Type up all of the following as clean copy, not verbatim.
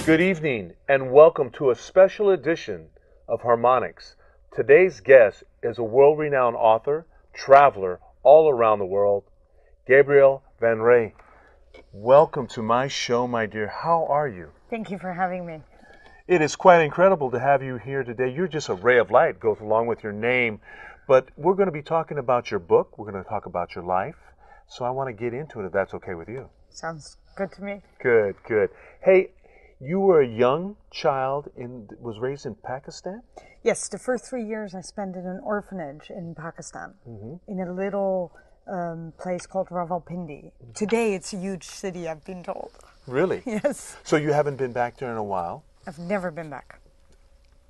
Good evening and welcome to a special edition of Harmonics. Today's guest is a world-renowned author, traveler all around the world, Gabriella van Rij. Welcome to my show, my dear. How are you? Thank you for having me. It is quite incredible to have you here today. You're just a ray of light, goes along with your name. But we're going to be talking about your book. We're going to talk about your life. So I want to get into it if that's okay with you. Sounds good to me. Good, good. Hey, you were a young child was raised in Pakistan? Yes, the first 3 years I spent in an orphanage in Pakistan, in a little place called Rawalpindi. Today it's a huge city, I've been told. Really? Yes. So you haven't been back there in a while? I've never been back.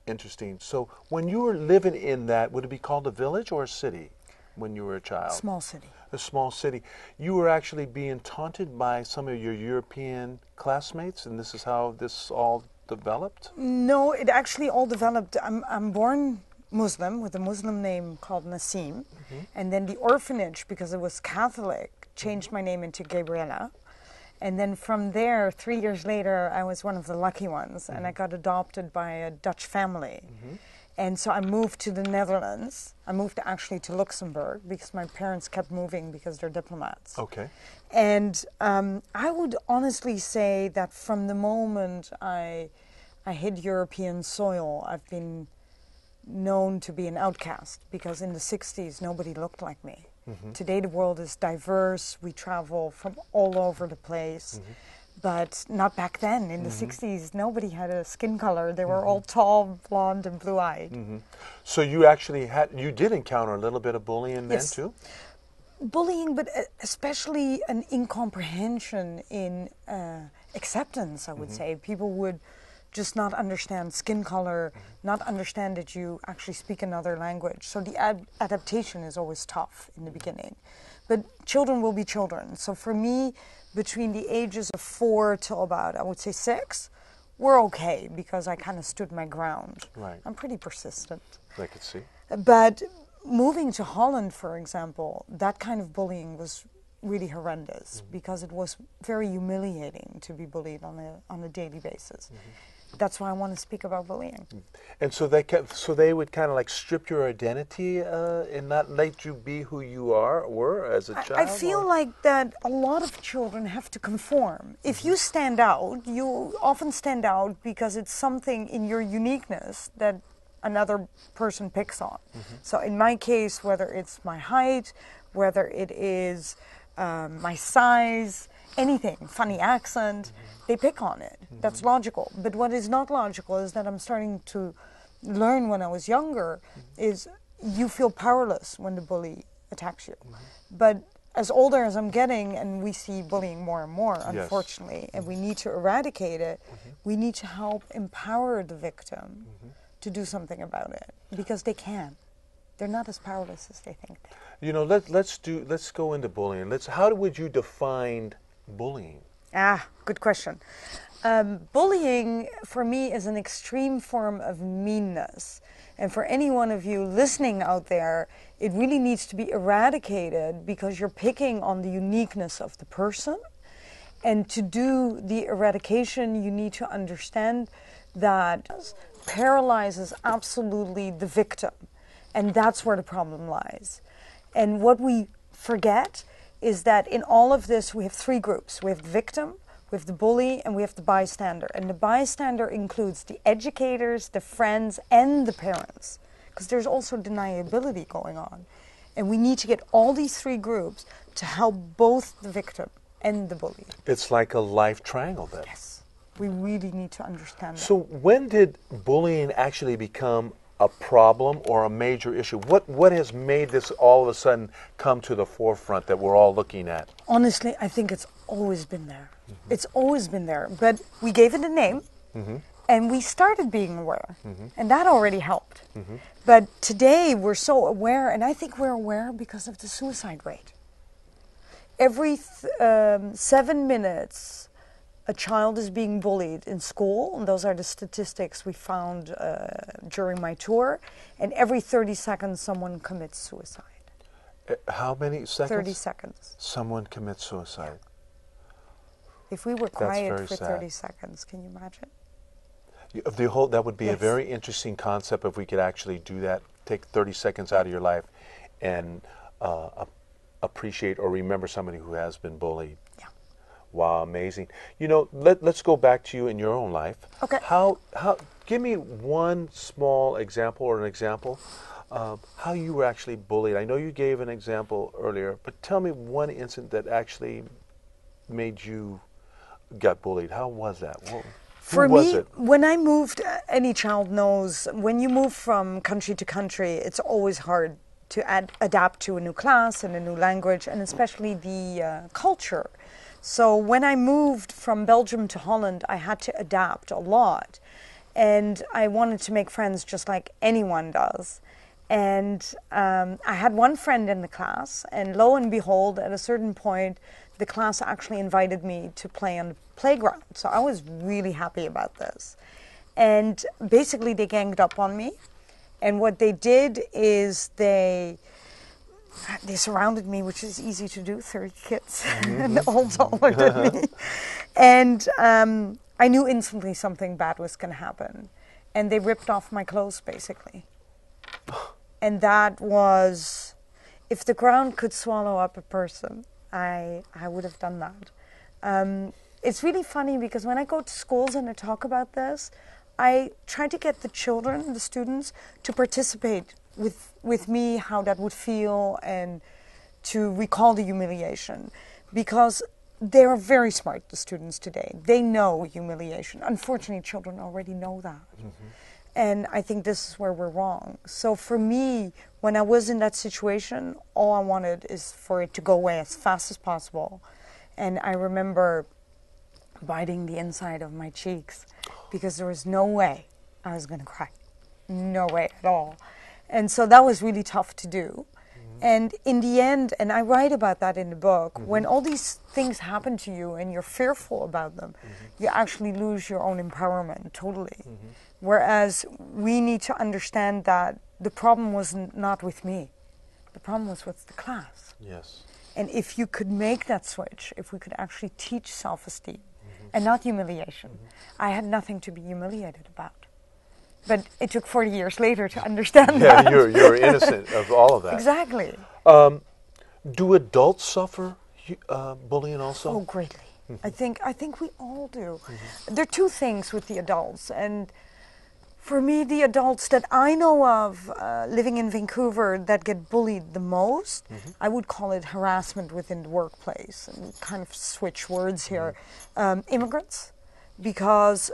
Interesting. So when you were living in that, would it be called a village or a city when you were a child? Small city. A small city. You were actually being taunted by some of your European classmates, and this is how this all developed? No, it actually all developed. I'm born Muslim with a Muslim name called Nassim, and then the orphanage, because it was Catholic, changed my name into Gabriella. And then from there, 3 years later, I was one of the lucky ones, and I got adopted by a Dutch family. And so I moved to the Netherlands. I moved actually to Luxembourg because my parents kept moving because they're diplomats. Okay. And I would honestly say that from the moment I hit European soil, I've been known to be an outcast because in the 60s, nobody looked like me. Today, the world is diverse. We travel from all over the place. But not back then. In the 60s, nobody had a skin color. They were all tall, blonde, and blue-eyed. So you actually did encounter a little bit of bullying then too? Bullying, but especially an incomprehension in acceptance, I would say. People would just not understand skin color, not understand that you actually speak another language. So the adaptation is always tough in the beginning. But children will be children. So for me, between the ages of 4 till about, I would say 6, we're okay because I kind of stood my ground. Right. I'm pretty persistent. I could see. But moving to Holland, for example, that kind of bullying was really horrendous because it was very humiliating to be bullied on a daily basis. That's why I want to speak about bullying. And so they would kind of like strip your identity and not let you be who you were as a child? I feel like that a lot of children have to conform. If you stand out, you often stand out because it's something in your uniqueness that another person picks on. So in my case, whether it's my height, whether it is my size, anything, funny accent, they pick on it. That's logical. But what is not logical is that I'm starting to learn when I was younger is you feel powerless when the bully attacks you. But as older as I'm getting, and we see bullying more and more, unfortunately, and we need to eradicate it, we need to help empower the victim to do something about it because they can. They're not as powerless as they think. You know, let's go into bullying. How would you define bullying? Good question. Bullying, for me, is an extreme form of meanness. And for any one of you listening out there, it really needs to be eradicated because you're picking on the uniqueness of the person. And to do the eradication, you need to understand that paralyzes absolutely the victim. And that's where the problem lies. And what we forget is that in all of this, we have 3 groups. We have the victim, we have the bully, and we have the bystander. And the bystander includes the educators, the friends, and the parents. Because there's also deniability going on. And we need to get all these 3 groups to help both the victim and the bully. It's like a life triangle then. Yes. We really need to understand that. So when did bullying actually become a problem or a major issue? What has made this all of a sudden come to the forefront that we're all looking at? Honestly, I think it's always been there. It's always been there, but we gave it a name. And we started being aware, and that already helped. But today we're so aware, and I think we're aware because of the suicide rate. Every 7 minutes, a child is being bullied in school, and those are the statistics we found during my tour. And every 30 seconds, someone commits suicide. How many seconds? 30 seconds. Someone commits suicide. If we were quiet for sad. 30 seconds, can you imagine? That would be Yes. a very interesting concept if we could actually do that. Take 30 seconds out of your life and appreciate or remember somebody who has been bullied. Yeah. Wow, amazing. You know, let's go back to you in your own life. Okay. How give me one small example or an example of how you were actually bullied. I know you gave an example earlier, but tell me one incident that actually made you got bullied. How was that? For me, when I moved, any child knows, when you move from country to country, it's always hard to adapt to a new class and a new language, and especially the culture. So when I moved from Belgium to Holland, I had to adapt a lot. And I wanted to make friends just like anyone does. And I had one friend in the class, and lo and behold, at a certain point, the class actually invited me to play on the playground. So I was really happy about this. And basically they ganged up on me. And what they did is they surrounded me, which is easy to do, 30 kids, and all taller than me. And I knew instantly something bad was going to happen. And they ripped off my clothes, basically. And that was, if the ground could swallow up a person, I would have done that. It's really funny because when I go to schools and I talk about this, I try to get the children, the students, to participate with me, how that would feel, and to recall the humiliation. Because they are very smart, the students today. They know humiliation. Unfortunately, children already know that. And I think this is where we're wrong. So for me, when I was in that situation, all I wanted is for it to go away as fast as possible. And I remember biting the inside of my cheeks because there was no way I was going to cry. No way at all. And so that was really tough to do. And in the end, and I write about that in the book, when all these things happen to you and you're fearful about them, you actually lose your own empowerment totally. Whereas we need to understand that the problem was not with me. The problem was with the class. Yes. And if you could make that switch, if we could actually teach self-esteem and not humiliation, I had nothing to be humiliated about. But it took 40 years later to understand that. Yeah, you're innocent of all of that. Exactly. Do adults suffer bullying also? Oh, greatly. I think we all do. There are two things with the adults, and for me, the adults that I know of living in Vancouver that get bullied the most, I would call it harassment within the workplace. And we kind of switch words here. Immigrants. Because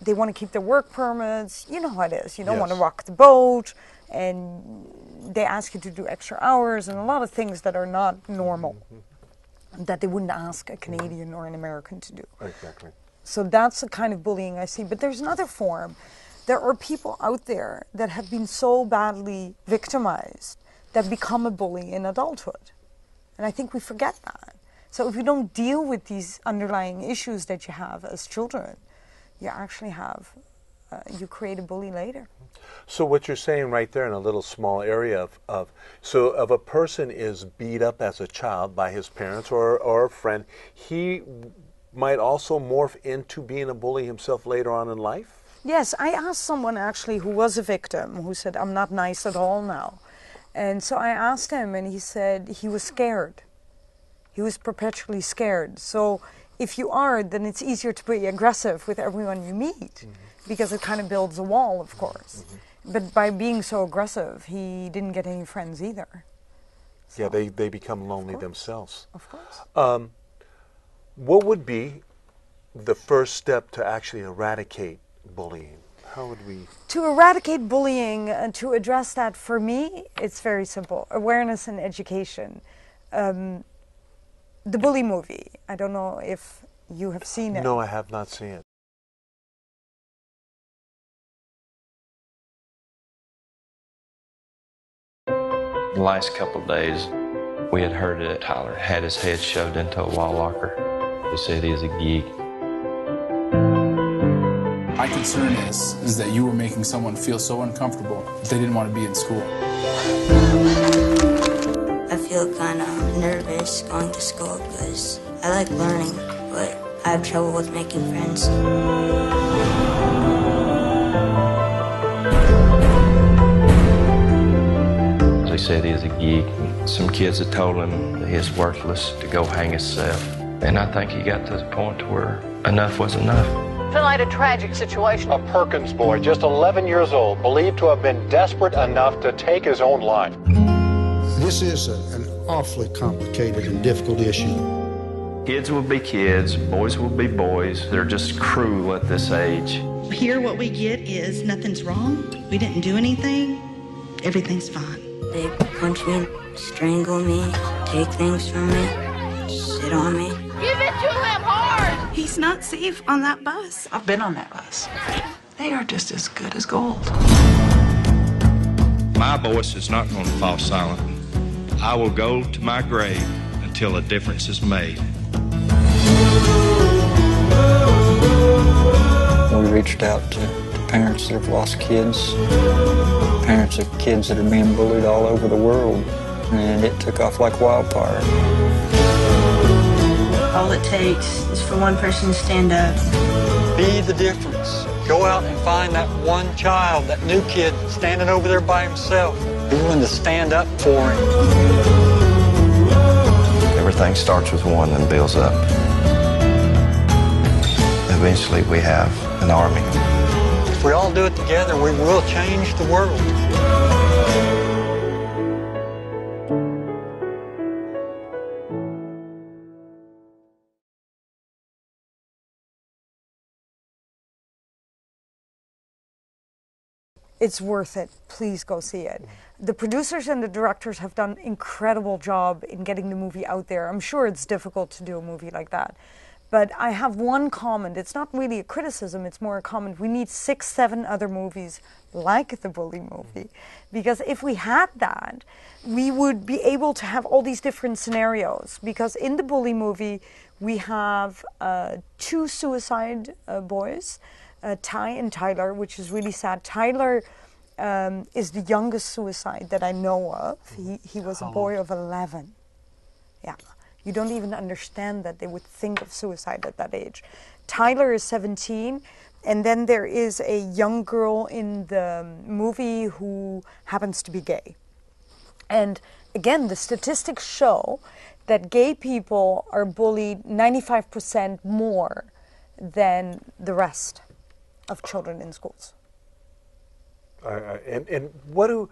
they want to keep their work permits. You know how it is. You don't want to rock the boat, and they ask you to do extra hours and a lot of things that are not normal, that they wouldn't ask a Canadian or an American to do. Exactly. So that's the kind of bullying I see. But there's another form. There are people out there that have been so badly victimized that become a bully in adulthood. And I think we forget that. So if you don't deal with these underlying issues that you have as children, you actually have, you create a bully later. So what you're saying right there in a little small area of a person is beat up as a child by his parents or a friend, he might also morph into being a bully himself later on in life? Yes, I asked someone actually who was a victim who said, I'm not nice at all now. And so I asked him and he said he was scared. He was perpetually scared. So if you are, then it's easier to be aggressive with everyone you meet because it kind of builds a wall, of course. But by being so aggressive, he didn't get any friends either. So, yeah, they become lonely themselves. Of course. What would be the first step to actually eradicate bullying? How would we? To eradicate bullying, to address that, for me, it's very simple. Awareness and education. The Bully movie, I don't know if you have seen it. No, I have not seen it. The last couple of days, we had heard that Tyler had his head shoved into a wall locker. They said he's a geek. My concern is that you were making someone feel so uncomfortable that they didn't want to be in school. I feel kind of nervous going to school because I like learning, but I have trouble with making friends. They said he's a geek. Some kids had told him that he's worthless, to go hang himself. And I think he got to the point to where enough was enough. Tonight, a tragic situation. A Perkins boy, just 11 years old, believed to have been desperate enough to take his own life. This is an awfully complicated and difficult issue. Kids will be kids, boys will be boys. They're just cruel at this age. Here what we get is nothing's wrong, we didn't do anything, everything's fine. They punch me, strangle me, take things from me, sit on me. Give it to him hard! He's not safe on that bus. I've been on that bus. They are just as good as gold. My voice is not going to fall silent. I will go to my grave until a difference is made. We reached out to parents that have lost kids, parents of kids that are being bullied all over the world, and it took off like wildfire. All it takes is for one person to stand up. Be the difference. Go out and find that one child, that new kid standing over there by himself. Be willing to stand up for him. Everything starts with one and builds up. Eventually we have an army. If we all do it together, we will change the world. It's worth it. Please go see it. The producers and the directors have done an incredible job in getting the movie out there. I'm sure it's difficult to do a movie like that. But I have one comment. It's not really a criticism, it's more a comment. We need 6, 7 other movies like the Bully movie. Because if we had that, we would be able to have all these different scenarios. Because in the Bully movie, we have 2 suicide boys, Ty and Tyler, which is really sad. Tyler is the youngest suicide that I know of. He was a boy of 11. Yeah. You don't even understand that they would think of suicide at that age. Tyler is 17, and then there is a young girl in the movie who happens to be gay. And again, the statistics show that gay people are bullied 95% more than the rest of children in schools. And what do,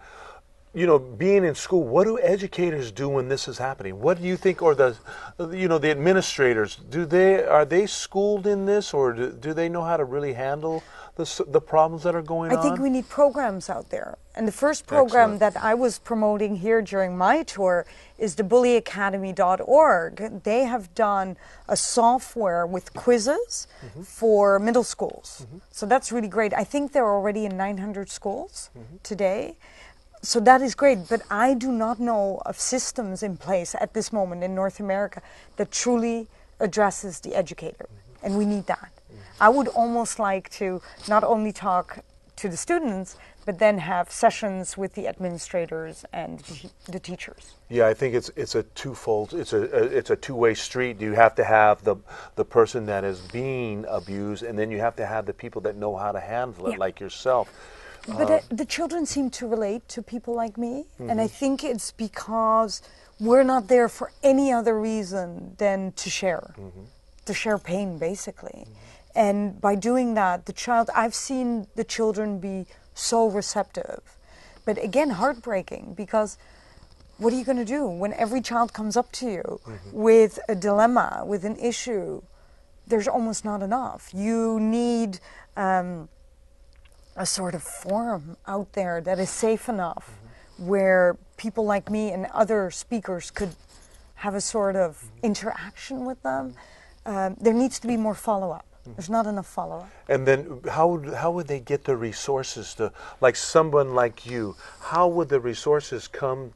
being in school, what do educators do when this is happening? What do you think, or the administrators, are they schooled in this, or do they know how to really handle the problems that are going on? I think we need programs out there. And the first program that I was promoting here during my tour is the bullyacademy.org. They have done a software with quizzes for middle schools. So that's really great. I think they're already in 900 schools today. So that is great, but I do not know of systems in place at this moment in North America that truly addresses the educator, and we need that. I would almost like to not only talk to the students, but then have sessions with the administrators and the teachers. Yeah, I think it's a twofold. It's a two-way street. You have to have the person that is being abused, and then you have to have the people that know how to handle it, like yourself. But the children seem to relate to people like me, and I think it's because we're not there for any other reason than to share pain, basically. And by doing that, I've seen the children be so receptive. But again, heartbreaking, because what are you going to do when every child comes up to you with a dilemma, with an issue? There's almost not enough. You need a sort of forum out there that is safe enough where people like me and other speakers could have a sort of interaction with them. there needs to be more follow-up. There's not enough follow-up. And then how would they get the resources to, like someone like you, how would the resources come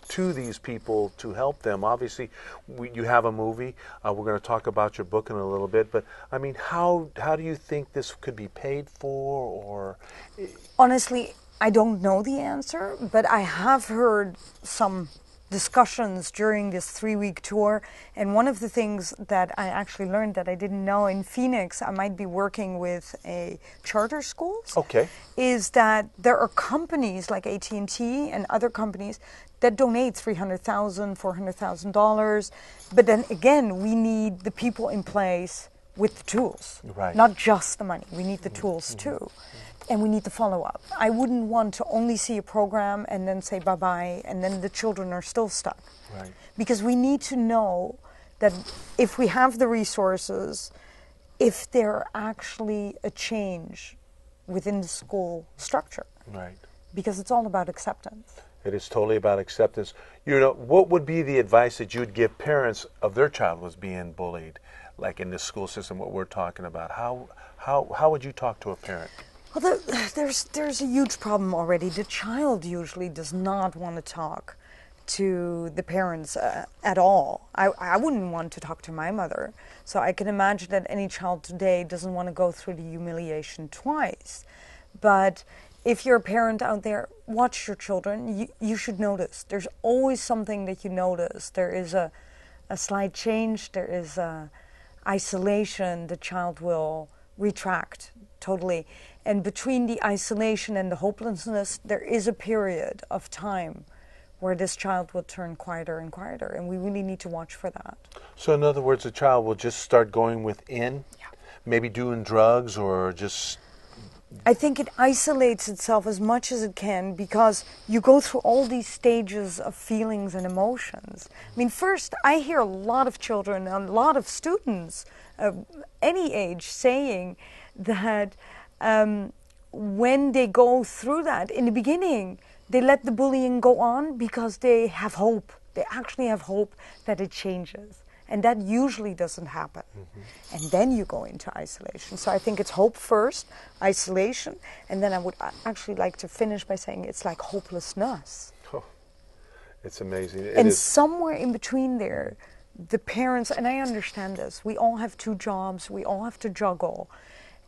to these people to help them? Obviously, you have a movie. We're going to talk about your book in a little bit. But, I mean, how do you think this could be paid for? Or honestly, I don't know the answer, but I have heard some discussions during this 3-week tour, and one of the things that I actually learned that I didn't know in Phoenix, I might be working with a charter schools, is that there are companies like AT&T and other companies that donate $300,000, $400,000, but then again, we need the people in place with the tools, not just the money. We need the tools too. And we need to follow up. I wouldn't want to only see a program and then say bye-bye, and then the children are still stuck. Right. Because we need to know that if we have the resources, if there actually a change within the school structure. Right. Because it's all about acceptance. It is totally about acceptance. You know, what would be the advice that you'd give parents of their child was being bullied, like in this school system, what we're talking about? How would you talk to a parent? Well, there's a huge problem already. The child usually does not want to talk to the parents at all. I wouldn't want to talk to my mother. So I can imagine that any child today doesn't want to go through the humiliation twice. But if you're a parent out there, watch your children. You should notice. There's always something that you notice. There is a slight change. There is isolation. The child will retract totally. And between the isolation and the hopelessness, there is a period of time where this child will turn quieter and quieter, and we really need to watch for that. So in other words, the child will just start going within, maybe doing drugs or just... I think it isolates itself as much as it can because you go through all these stages of feelings and emotions. I mean, first, I hear a lot of children, a lot of students of any age saying that when they go through that, in the beginning, they let the bullying go on because they have hope. They actually have hope that it changes. And that usually doesn't happen. And then you go into isolation. So I think it's hope first, isolation, and then I would actually like to finish by saying it's like hopelessness. Oh, it's amazing. And somewhere in between there, the parents, and I understand this, we all have 2 jobs, we all have to juggle.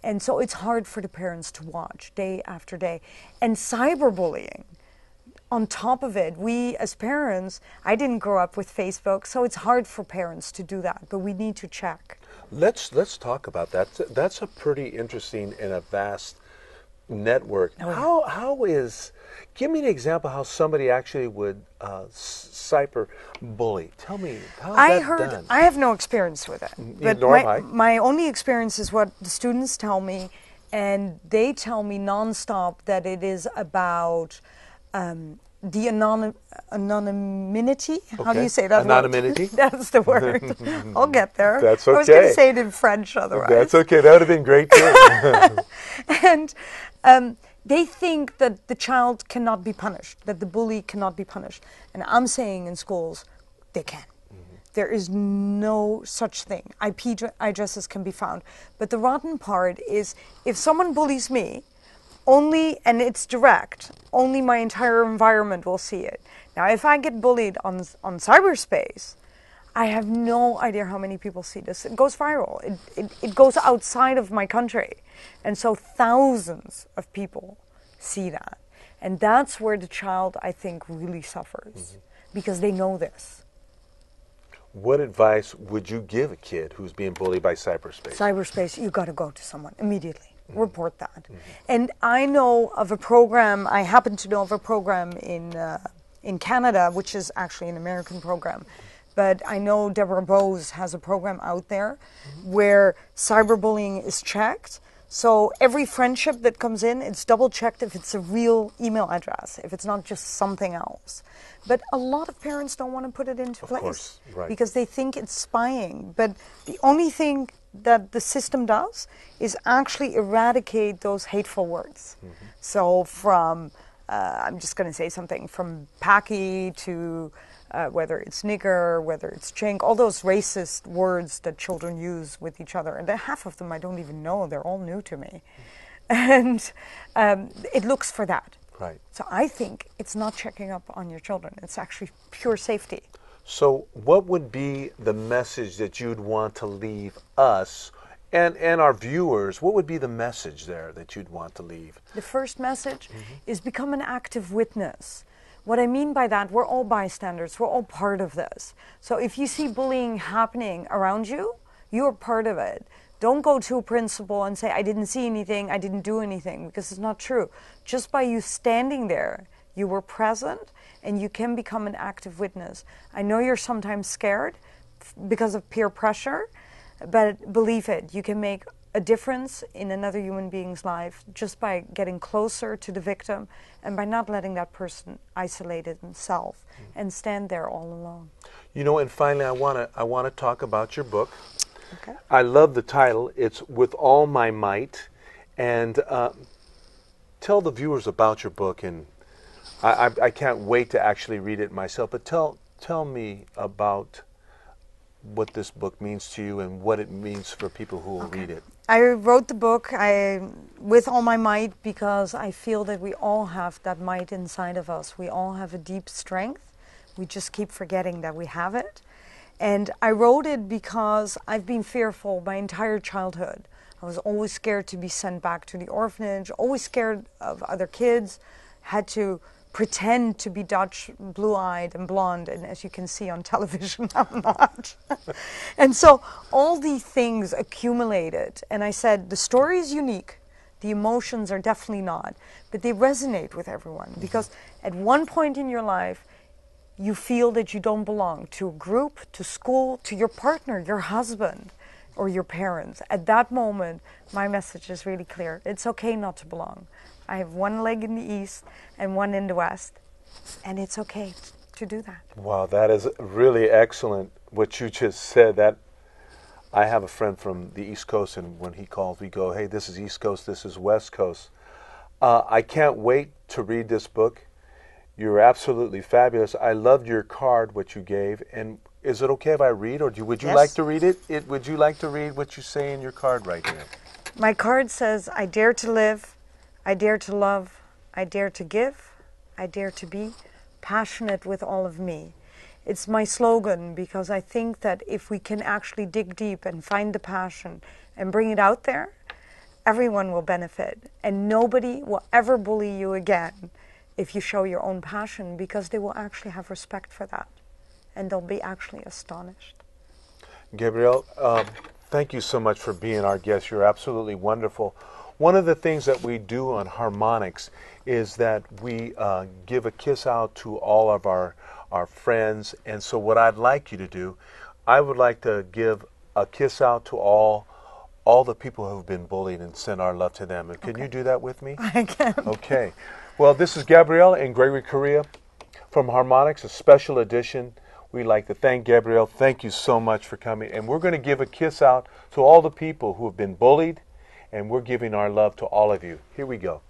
And so it's hard for the parents to watch day after day. And cyberbullying, on top of it, we as parents, I didn't grow up with Facebook, so it's hard for parents to do that, but we need to check. Let's talk about that. That's a pretty interesting and a vast network. Give me an example how somebody actually would cyberbully. Tell me, how is that done? I have no experience with it. But my only experience is what the students tell me, and they tell me nonstop that it is about the anonymity. Okay. How do you say that anonymity? word? That's the word. I'll get there. That's okay. I was going to say it in French otherwise. That's okay. That would have been great too. And they think that the child cannot be punished, that the bully cannot be punished. And I'm saying in schools, they can. There is no such thing. IP addresses can be found. But the rotten part is if someone bullies me, and it's direct, only my entire environment will see it. Now, if I get bullied on cyberspace, I have no idea how many people see this. It goes viral. It goes outside of my country. And so thousands of people see that. And that's where the child, I think, really suffers because they know this. What advice would you give a kid who's being bullied by cyberspace? Cyberspace, you got to go to someone immediately. Report that. And I know of a program, I happen to know of a program in Canada, which is actually an American program. But I know Deborah Bose has a program out there where cyberbullying is checked. So every friendship that comes in, it's double checked if it's a real email address, if it's not just something else. But a lot of parents don't want to put it into place because they think it's spying. But the only thing that the system does is actually eradicate those hateful words. So from, I'm just going to say something, from Paki to whether it's nigger, whether it's chink, all those racist words that children use with each other. And half of them I don't even know. They're all new to me. And it looks for that. Right. So I think it's not checking up on your children. It's actually pure safety. So what would be the message that you'd want to leave us and our viewers? What would be the message there that you'd want to leave? The first message is become an active witness. What I mean by that, we're all bystanders. We're all part of this. So if you see bullying happening around you, you're part of it. Don't go to a principal and say, I didn't see anything, I didn't do anything, because it's not true. Just by you standing there, you were present, and you can become an active witness. I know you're sometimes scared because of peer pressure, but believe it, you can make a difference in another human being's life just by getting closer to the victim and by not letting that person isolate himself and stand there all alone. You know, and finally, I want to talk about your book. Okay. I love the title. It's With All My Might. And tell the viewers about your book. And I can't wait to actually read it myself. But tell me about what this book means to you and what it means for people who will read it. I wrote the book with all my might because I feel that we all have that might inside of us. We all have a deep strength. We just keep forgetting that we have it. And I wrote it because I've been fearful my entire childhood. I was always scared to be sent back to the orphanage, always scared of other kids, had to pretend to be Dutch, blue-eyed and blonde, and as you can see on television, I'm not. And so all these things accumulated, and I said, the story is unique, the emotions are definitely not, but they resonate with everyone, because at one point in your life, you feel that you don't belong to a group, to school, to your partner, your husband, or your parents. At that moment, my message is really clear. It's okay not to belong. I have one leg in the East and one in the West, and it's okay to do that. Wow, that is really excellent what you just said. That I have a friend from the East Coast, and when he calls, we go, hey, this is East Coast, this is West Coast. I can't wait to read this book. You're absolutely fabulous. I loved your card, what you gave. And is it okay if I read, or would you Yes. like to read it? Would you like to read what you say in your card right here? My card says, I dare to live, I dare to love, I dare to give, I dare to be passionate with all of me. It's my slogan because I think that if we can actually dig deep and find the passion and bring it out there, everyone will benefit. And nobody will ever bully you again if you show your own passion, because they will actually have respect for that. And they'll be actually astonished. Gabrielle, thank you so much for being our guest. You're absolutely wonderful. One of the things that we do on Harmonics is that we give a kiss out to all of our friends. And so what I'd like you to do, I would like to give a kiss out to all the people who have been bullied and send our love to them. And can you do that with me? I can. Okay. Well, this is Gabrielle and Gregory Correa from Harmonics, a special edition. We'd like to thank Gabrielle. Thank you so much for coming. And we're going to give a kiss out to all the people who have been bullied, and we're giving our love to all of you. Here we go.